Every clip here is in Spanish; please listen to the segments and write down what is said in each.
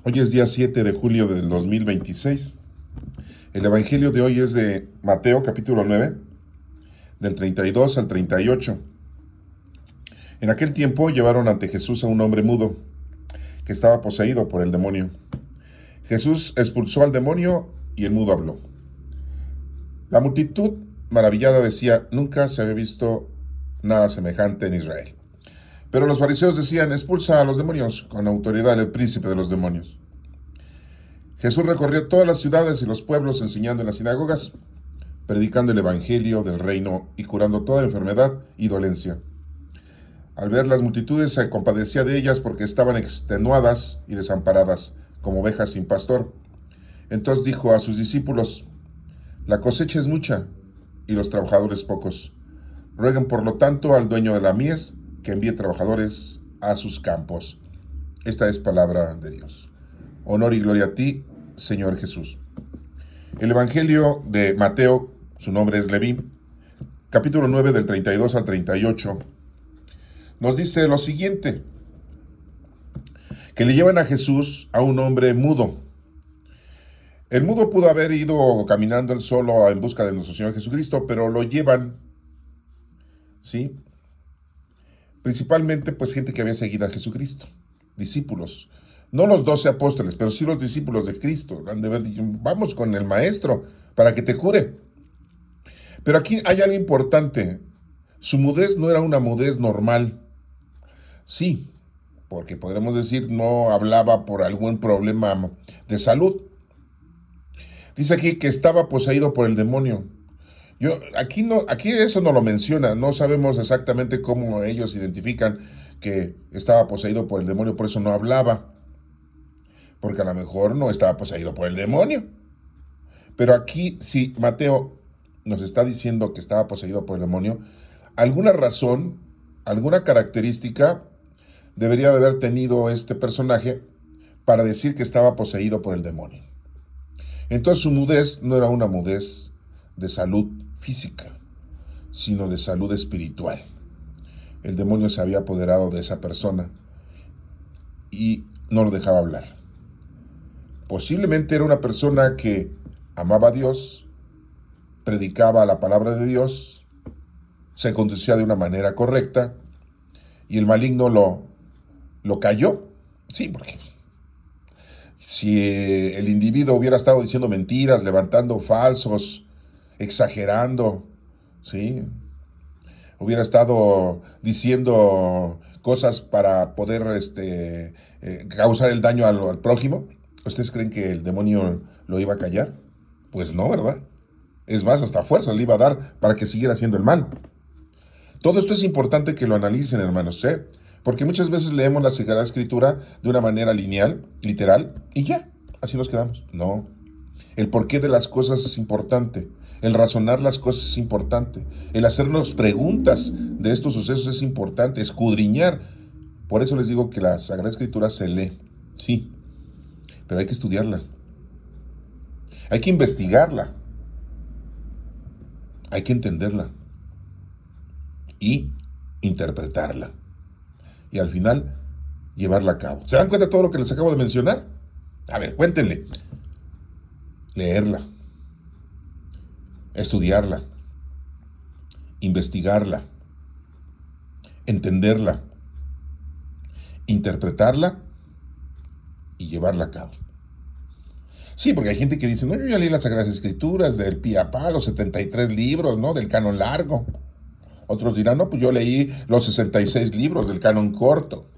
Hoy es día 7 de julio del 2026. El evangelio de hoy es de Mateo capítulo 9, del 32 al 38. En aquel tiempo llevaron ante Jesús a un hombre mudo que estaba poseído por el demonio. Jesús expulsó al demonio y el mudo habló. La multitud maravillada decía: nunca se había visto nada semejante en Israel. Pero los fariseos decían: expulsa a los demonios con autoridad del príncipe de los demonios. Jesús recorrió todas las ciudades y los pueblos enseñando en las sinagogas, predicando el evangelio del reino y curando toda enfermedad y dolencia. Al ver las multitudes se compadecía de ellas porque estaban extenuadas y desamparadas, como ovejas sin pastor. Entonces dijo a sus discípulos: la cosecha es mucha y los trabajadores pocos. Rueguen por lo tanto al dueño de la mies que envíe trabajadores a sus campos. Esta es palabra de Dios. Honor y gloria a ti, Señor Jesús. El Evangelio de Mateo, su nombre es Leví, capítulo 9 del 32 al 38, nos dice lo siguiente: que le llevan a Jesús a un hombre mudo. El mudo pudo haber ido caminando él solo en busca de nuestro Señor Jesucristo, pero lo llevan, ¿sí? Principalmente pues gente que había seguido a Jesucristo, discípulos. No los 12 apóstoles, pero sí los discípulos de Cristo. Han de haber dicho: vamos con el maestro para que te cure. Pero aquí hay algo importante. Su mudez no era una mudez normal. Sí, porque podremos decir no hablaba por algún problema de salud. Dice aquí que estaba poseído por el demonio. Aquí eso no lo menciona, no sabemos exactamente cómo ellos identifican que estaba poseído por el demonio, por eso no hablaba, porque a lo mejor no estaba poseído por el demonio. Pero aquí si Mateo nos está diciendo que estaba poseído por el demonio, alguna razón, alguna característica debería de haber tenido este personaje para decir que estaba poseído por el demonio. Entonces su mudez no era una mudez de salud física, sino de salud espiritual. El demonio se había apoderado de esa persona y no lo dejaba hablar. Posiblemente era una persona que amaba a Dios, predicaba la palabra de Dios, se conducía de una manera correcta y el maligno lo cayó. Sí, porque si el individuo hubiera estado diciendo mentiras, levantando falsos, exagerando, ¿sí? Hubiera estado diciendo cosas para poder causar el daño al prójimo, ¿ustedes creen que el demonio lo iba a callar? Pues no, ¿verdad? Es más, hasta fuerza le iba a dar para que siguiera haciendo el mal. Todo esto es importante que lo analicen, hermanos, ¿eh? Porque muchas veces leemos la Sagrada Escritura de una manera lineal, literal, y ya, así nos quedamos. No, el porqué de las cosas es importante. El razonar las cosas es importante. El hacernos preguntas de estos sucesos es importante. Escudriñar. Por eso les digo que la Sagrada Escritura se lee. Sí, pero hay que estudiarla. Hay que investigarla. Hay que entenderla. Y interpretarla. Y al final, llevarla a cabo. ¿Se dan cuenta de todo lo que les acabo de mencionar? A ver, cuéntenle. Leerla. Estudiarla. Investigarla. Entenderla, interpretarla y llevarla a cabo. Sí, porque hay gente que dice: no, yo ya leí las Sagradas Escrituras del pie a pa, los 73 libros, ¿no? Del canon largo. Otros dirán: no, pues yo leí los 66 libros del canon corto.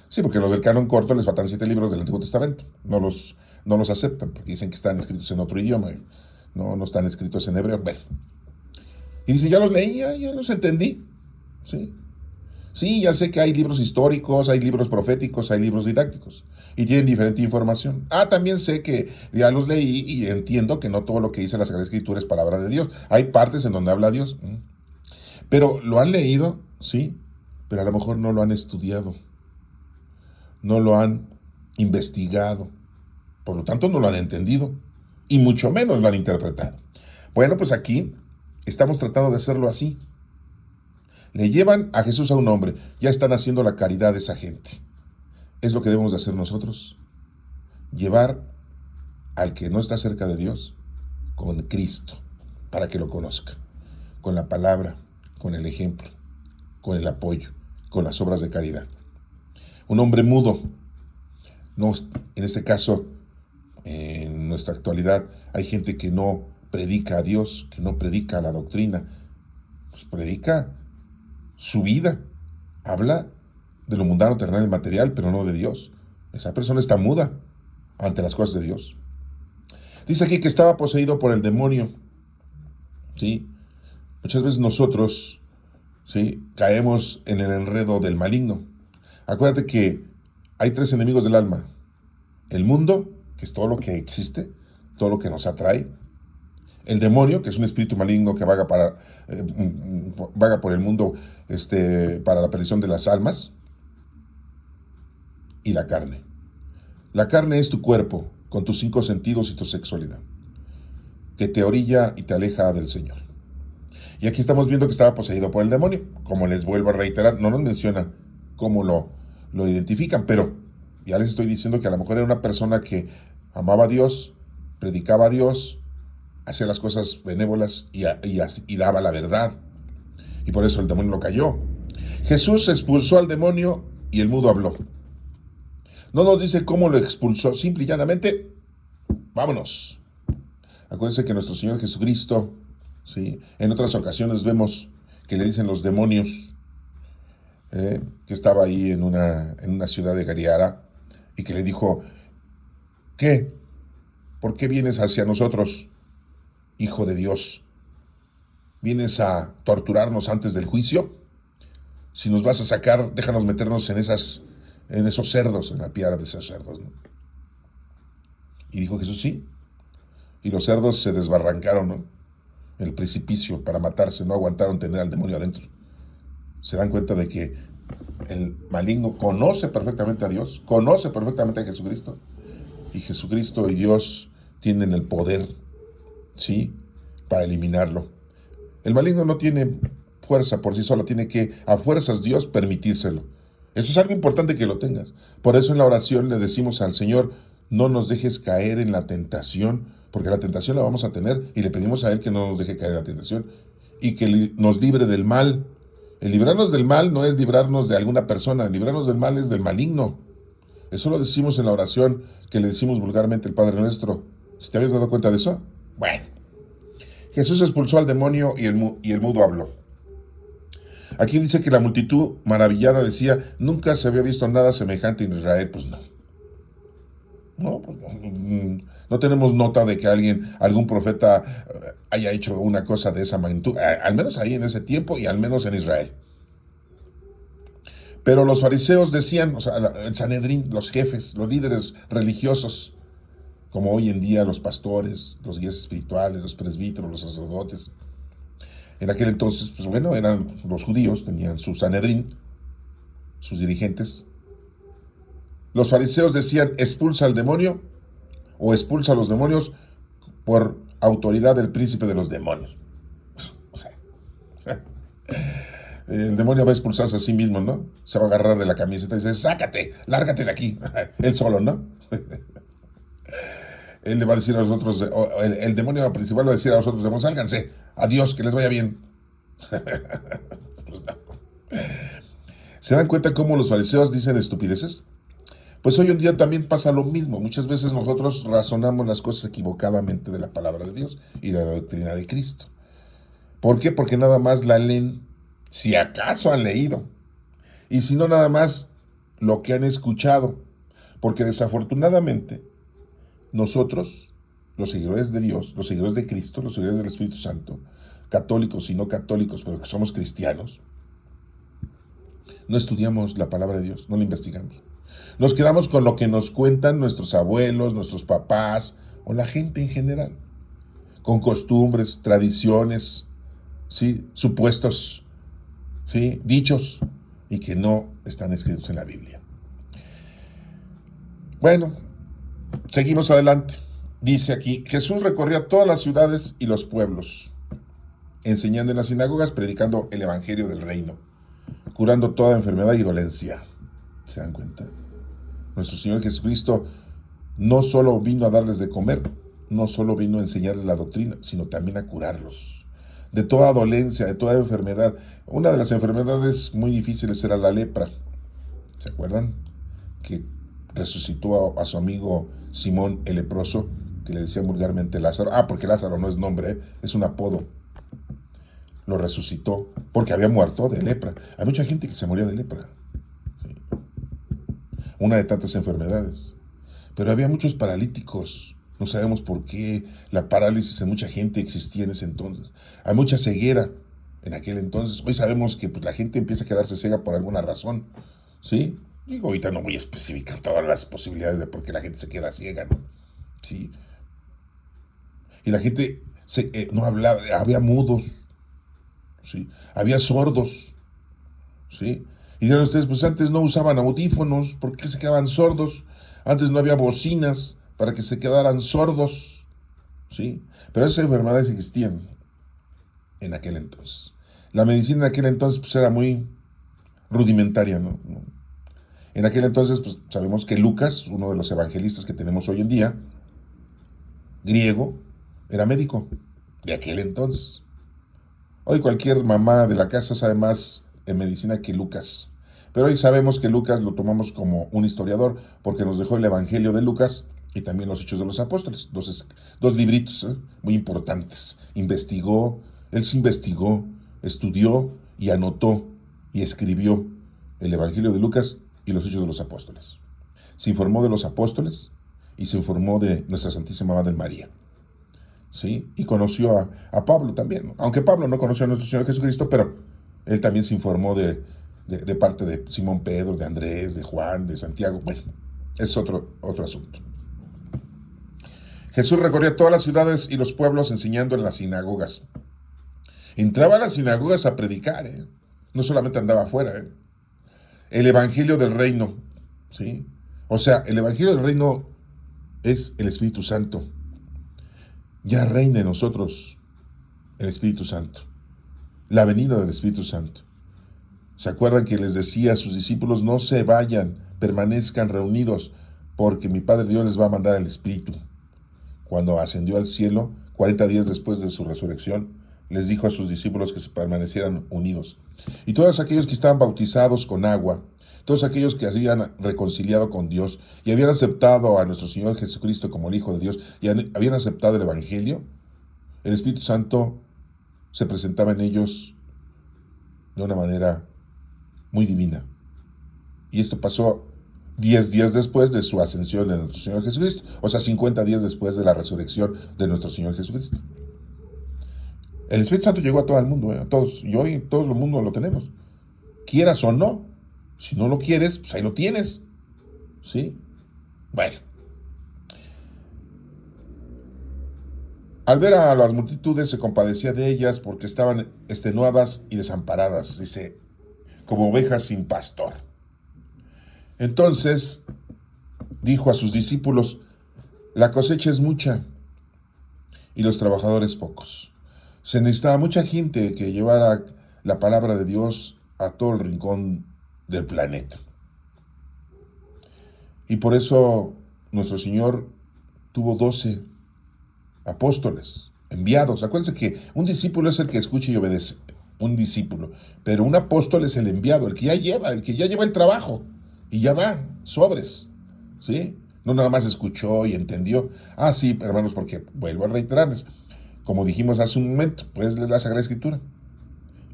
Sí, porque los del canon corto les faltan 7 libros del Antiguo Testamento. No los aceptan porque dicen que están escritos en otro idioma. No están escritos en hebreo. Bueno. Y dicen: ya los leí, ya los entendí. Sí. Sí, ya sé que hay libros históricos, hay libros proféticos, hay libros didácticos y tienen diferente información. También sé que ya los leí y entiendo que no todo lo que dice la Sagrada Escritura es palabra de Dios. Hay partes en donde habla Dios. Pero lo han leído, sí, pero a lo mejor no lo han estudiado, no lo han investigado, por lo tanto no lo han entendido y mucho menos lo han interpretado. Bueno, pues aquí estamos tratando de hacerlo así. Le llevan a Jesús a un hombre. Ya están haciendo la caridad de esa gente. Es lo que debemos de hacer nosotros. llevar al que no está cerca de Dios con Cristo, para que lo conozca, con la palabra, con el ejemplo, con el apoyo, con las obras de caridad. Un hombre mudo, no, en este caso, en nuestra actualidad, hay gente que no predica a Dios, que no predica la doctrina, pues predica su vida, habla de lo mundano, terrenal y material, pero no de Dios. Esa persona está muda ante las cosas de Dios. Dice aquí que estaba poseído por el demonio. ¿Sí? Muchas veces nosotros, ¿sí?, caemos en el enredo del maligno. Acuérdate que hay tres enemigos del alma. El mundo, que es todo lo que existe, todo lo que nos atrae. El demonio, que es un espíritu maligno que vaga por el mundo para la perdición de las almas. Y la carne. La carne es tu cuerpo, con tus 5 sentidos y tu sexualidad, que te orilla y te aleja del Señor. Y aquí estamos viendo que estaba poseído por el demonio. Como les vuelvo a reiterar, no nos menciona cómo lo identifican, pero ya les estoy diciendo que a lo mejor era una persona que amaba a Dios, predicaba a Dios, hacía las cosas benévolas y daba la verdad. Y por eso el demonio lo cayó. Jesús expulsó al demonio y el mudo habló. No nos dice cómo lo expulsó, simple y llanamente, vámonos. Acuérdense que nuestro Señor Jesucristo, ¿sí?, en otras ocasiones vemos que le dicen los demonios, que estaba ahí en una ciudad de Galiara, y que le dijo, ¿qué? ¿Por qué vienes hacia nosotros, Hijo de Dios? ¿Vienes a torturarnos antes del juicio? Si nos vas a sacar, déjanos meternos en esos cerdos, en la piara de esos cerdos, ¿no? Y dijo Jesús, sí. Y los cerdos se desbarrancaron, ¿no?, el precipicio para matarse, no aguantaron tener al demonio adentro. Se dan cuenta de que el maligno conoce perfectamente a Dios, conoce perfectamente a Jesucristo, y Jesucristo y Dios tienen el poder, ¿sí?, para eliminarlo. El maligno no tiene fuerza por sí solo, tiene que a fuerzas Dios permitírselo. Eso es algo importante que lo tengas. Por eso en la oración le decimos al Señor, no nos dejes caer en la tentación, porque la tentación la vamos a tener, y le pedimos a Él que no nos deje caer en la tentación y que nos libre del mal. El librarnos del mal no es librarnos de alguna persona, el librarnos del mal es del maligno. Eso lo decimos en la oración que le decimos vulgarmente el Padre Nuestro. ¿Si te habías dado cuenta de eso? Bueno, Jesús expulsó al demonio y el mudo habló. Aquí dice que la multitud maravillada decía, nunca se había visto nada semejante en Israel. Pues no. No tenemos nota de que algún profeta haya hecho una cosa de esa magnitud, al menos ahí en ese tiempo y al menos en Israel. Pero los fariseos decían, o sea, el Sanedrín, los jefes, los líderes religiosos, como hoy en día los pastores, los guías espirituales, los presbíteros, los sacerdotes. En aquel entonces, pues bueno, eran los judíos, tenían su Sanedrín, sus dirigentes. Los fariseos decían, expulsa al demonio o expulsa a los demonios por autoridad del príncipe de los demonios. O sea, el demonio va a expulsarse a sí mismo, ¿no? Se va a agarrar de la camiseta y dice, sácate, lárgate de aquí. Él solo, ¿no? Él le va a decir a los otros, el demonio principal va a decir a los otros demonios, sálganse, adiós, que les vaya bien. Pues no. ¿Se dan cuenta cómo los fariseos dicen estupideces? Pues hoy en día también pasa lo mismo. Muchas veces nosotros razonamos las cosas equivocadamente de la palabra de Dios y de la doctrina de Cristo. ¿Por qué? Porque nada más la leen, si acaso han leído. Y si no, nada más lo que han escuchado. Porque desafortunadamente, nosotros, los seguidores de Dios, los seguidores de Cristo, los seguidores del Espíritu Santo, católicos y no católicos, pero que somos cristianos, no estudiamos la palabra de Dios, no la investigamos. Nos quedamos con lo que nos cuentan nuestros abuelos, nuestros papás o la gente en general, con costumbres, tradiciones, ¿sí?, supuestos, ¿sí?, dichos, y que no están escritos en la Biblia. Bueno, seguimos adelante. Dice aquí, Jesús recorría todas las ciudades y los pueblos, enseñando en las sinagogas, predicando el evangelio del reino, curando toda enfermedad y dolencia. ¿Se dan cuenta? Nuestro Señor Jesucristo no solo vino a darles de comer, no solo vino a enseñarles la doctrina, sino también a curarlos de toda dolencia, de toda enfermedad. Una de las enfermedades muy difíciles era la lepra. ¿Se acuerdan? Que resucitó a su amigo Simón el leproso, que le decía vulgarmente Lázaro. Porque Lázaro no es nombre, es un apodo. Lo resucitó porque había muerto de lepra. Hay mucha gente que se moría de lepra. Sí. Una de tantas enfermedades. Pero había muchos paralíticos. No sabemos por qué la parálisis en mucha gente existía en ese entonces. Hay mucha ceguera en aquel entonces. Hoy sabemos que pues, la gente empieza a quedarse ciega por alguna razón. ¿Sí? Digo, ahorita no voy a especificar todas las posibilidades de por qué la gente se queda ciega, ¿no? ¿Sí? Y la gente no hablaba, había mudos, ¿sí? Había sordos, ¿sí? Y dirán ustedes, pues antes no usaban audífonos, ¿por qué se quedaban sordos? Antes no había bocinas para que se quedaran sordos, ¿sí? Pero esas enfermedades existían en aquel entonces. La medicina en aquel entonces pues, era muy rudimentaria, ¿no? En aquel entonces, pues sabemos que Lucas, uno de los evangelistas que tenemos hoy en día, griego, era médico de aquel entonces. Hoy cualquier mamá de la casa sabe más en medicina que Lucas. Pero hoy sabemos que Lucas lo tomamos como un historiador porque nos dejó el Evangelio de Lucas y también los Hechos de los Apóstoles. Dos libritos muy importantes. Él se investigó, estudió y anotó y escribió el Evangelio de Lucas y los Hechos de los Apóstoles. Se informó de los apóstoles y se informó de nuestra Santísima Madre María. ¿Sí? Y conoció a Pablo también, ¿no? Aunque Pablo no conoció a nuestro Señor Jesucristo, pero él también se informó de parte de Simón Pedro, de Andrés, de Juan, de Santiago. Bueno, es otro asunto. Jesús recorría todas las ciudades y los pueblos enseñando en las sinagogas. Entraba a las sinagogas a predicar, ¿eh? No solamente andaba afuera, ¿eh? El Evangelio del Reino, ¿sí? O sea, el Evangelio del Reino es el Espíritu Santo. Ya reina en nosotros el Espíritu Santo, la venida del Espíritu Santo. ¿Se acuerdan que les decía a sus discípulos, no se vayan, permanezcan reunidos, porque mi Padre Dios les va a mandar el Espíritu? Cuando ascendió al cielo, 40 días después de su resurrección, les dijo a sus discípulos que se permanecieran unidos. Y todos aquellos que estaban bautizados con agua, todos aquellos que habían reconciliado con Dios y habían aceptado a nuestro Señor Jesucristo como el Hijo de Dios y habían aceptado el Evangelio, el Espíritu Santo se presentaba en ellos de una manera muy divina. Y esto pasó 10 días después de su ascensión de nuestro Señor Jesucristo, o sea, 50 días después de la resurrección de nuestro Señor Jesucristo. El Espíritu Santo llegó a todo el mundo, a todos, y hoy todo el mundo lo tenemos. Quieras o no, si no lo quieres, pues ahí lo tienes, ¿sí? Bueno. Al ver a las multitudes se compadecía de ellas porque estaban extenuadas y desamparadas, dice, como ovejas sin pastor. Entonces dijo a sus discípulos, la cosecha es mucha y los trabajadores pocos. Se necesitaba mucha gente que llevara la palabra de Dios a todo el rincón del planeta. Y por eso nuestro Señor tuvo 12 apóstoles, enviados. Acuérdense que un discípulo es el que escucha y obedece, un discípulo. Pero un apóstol es el enviado, el que ya lleva el trabajo. Y ya va, sobres, ¿sí? No nada más escuchó y entendió. Sí, hermanos, porque vuelvo a reiterarles. Como dijimos hace un momento, puedes leer la Sagrada Escritura,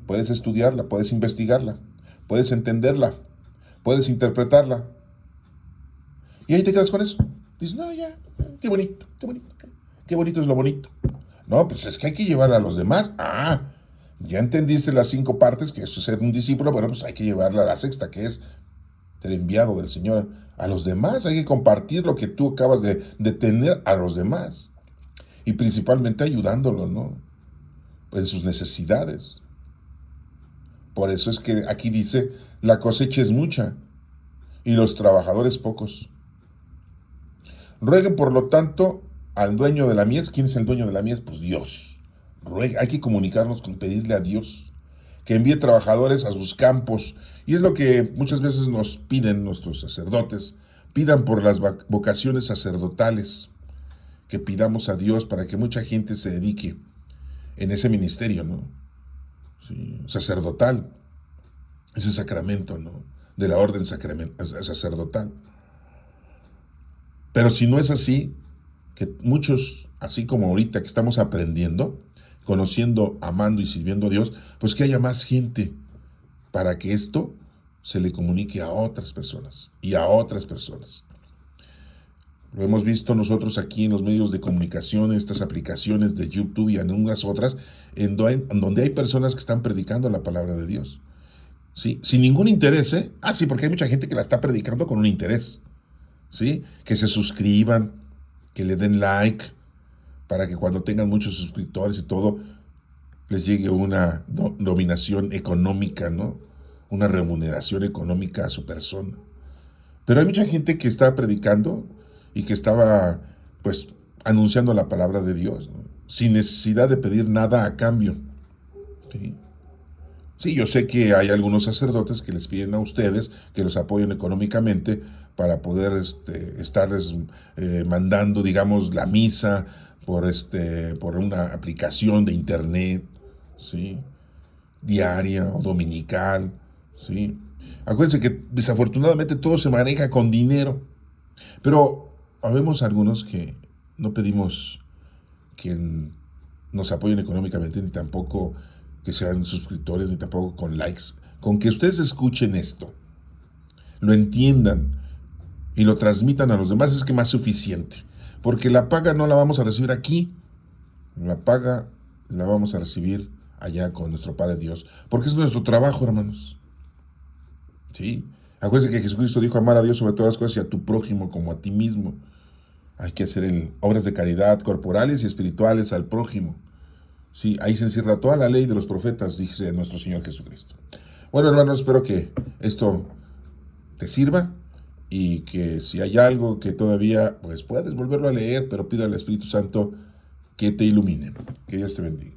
puedes estudiarla, puedes investigarla, puedes entenderla, puedes interpretarla. Y ahí te quedas con eso. Dices, no, ya, qué bonito, qué bonito. Qué bonito es lo bonito. No, pues es que hay que llevarla a los demás. Ya entendiste las 5 partes, que eso es ser un discípulo, bueno, pues hay que llevarla a la sexta, que es ser enviado del Señor a los demás. Hay que compartir lo que tú acabas de tener a los demás. Y principalmente ayudándolos, ¿no? En sus necesidades. Por eso es que aquí dice, la cosecha es mucha y los trabajadores pocos. Rueguen, por lo tanto, al dueño de la mies. ¿Quién es el dueño de la mies? Pues Dios. Hay que comunicarnos con pedirle a Dios que envíe trabajadores a sus campos. Y es lo que muchas veces nos piden nuestros sacerdotes. pidan por las vocaciones sacerdotales, que pidamos a Dios para que mucha gente se dedique en ese ministerio, ¿no? Sí, sacerdotal, ese sacramento, ¿no? De la orden sacerdotal. Pero si no es así, que muchos, así como ahorita que estamos aprendiendo, conociendo, amando y sirviendo a Dios, pues que haya más gente para que esto se le comunique a otras personas y a otras personas. Lo hemos visto nosotros aquí en los medios de comunicación, estas aplicaciones de YouTube y en unas otras, en donde hay personas que están predicando la palabra de Dios. ¿Sí? Sin ningún interés, ¿eh? Ah, sí, porque hay mucha gente que la está predicando con un interés. ¿Sí? Que se suscriban, que le den like, para que cuando tengan muchos suscriptores y todo, les llegue una dominación económica, ¿no? Una remuneración económica a su persona. Pero hay mucha gente que está predicando y que estaba, pues, anunciando la palabra de Dios, ¿no? Sin necesidad de pedir nada a cambio. ¿Sí? Sí, yo sé que hay algunos sacerdotes que les piden a ustedes que los apoyen económicamente para poder estarles mandando, digamos, la misa por una aplicación de internet, ¿sí? Diaria o dominical, ¿sí? Acuérdense que desafortunadamente todo se maneja con dinero, pero habemos algunos que no pedimos que nos apoyen económicamente, ni tampoco que sean suscriptores, ni tampoco con likes. Con que ustedes escuchen esto, lo entiendan y lo transmitan a los demás es que más suficiente. Porque la paga no la vamos a recibir aquí, la paga la vamos a recibir allá con nuestro Padre Dios. Porque es nuestro trabajo, hermanos. ¿Sí? Acuérdense que Jesucristo dijo amar a Dios sobre todas las cosas y a tu prójimo como a ti mismo. Hay que hacer obras de caridad corporales y espirituales al prójimo. Sí, ahí se encierra toda la ley de los profetas, dice nuestro Señor Jesucristo. Bueno, hermanos, espero que esto te sirva y que si hay algo que todavía, pues puedes volverlo a leer, pero pida al Espíritu Santo que te ilumine. Que Dios te bendiga.